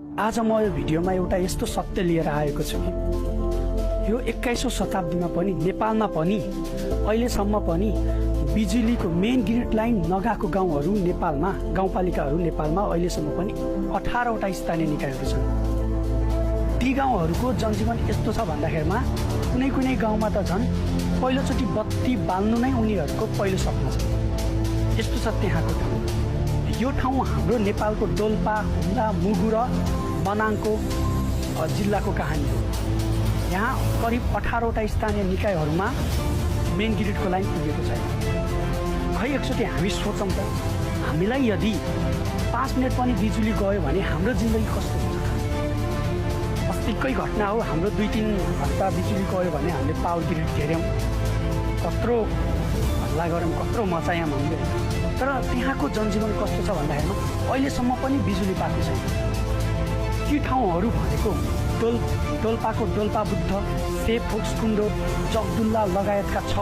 आज म यो भिडियोमा एउटा यस्तो सत्य लिएर आएको छु कि यो 21औं शताब्दीमा पनि नेपालमा पनि अहिलेसम्म पनि बिजुलीको मेन ग्रिड लाइन नगएको गाउँहरू नेपालमा गाउँपालिकाहरू नेपालमा अहिलेसम्म पनि 18वटा स्थानीय निकायहरू छन्। ती गाउँहरूको जनजीवन यस्तो छ भन्दाखेरिमा कुनै कुनै गाउँमा त झन् पहिलोचोटि बत्ती बाल्नु नै उनीहरूको पहिलो सपना छ। यस्तो छ त्यहाँको ठाउँ। यो ठाउँ हाम्रो नेपालको डोल्पा, हुम्ला, मुगु र मनाङको जिल्लाको कहानी हो। यहाँ करिब 18वटा स्थानीय निकायहरूमा मेन ग्रिडको लाइन पुगेको छैन। खै एकचोटि हामी सोचौँ त, हामीलाई यदि 5 मिनट पनि बिजुली गयो भने हाम्रो जिन्दगी कस्तो हुन्छ? अस्तिकै घटना हो, हाम्रो 2-3 घन्टा बिजुली गयो भने हामीले पावर ग्रिड घेर्यौँ, कत्रो हल्ला गऱ्यौँ, कत्रो मचायौँ हामीले। तर त्यहाँको जनजीवन कस्तो छ भन्दाखेरिमा अहिलेसम्म पनि बिजुली पाएको छैन। ती ठाउँहरू भनेको डोल्पाको डोल्पा बुद्ध, सेप फोक्स कुण्डो, जगदुल्ला लगायतका 6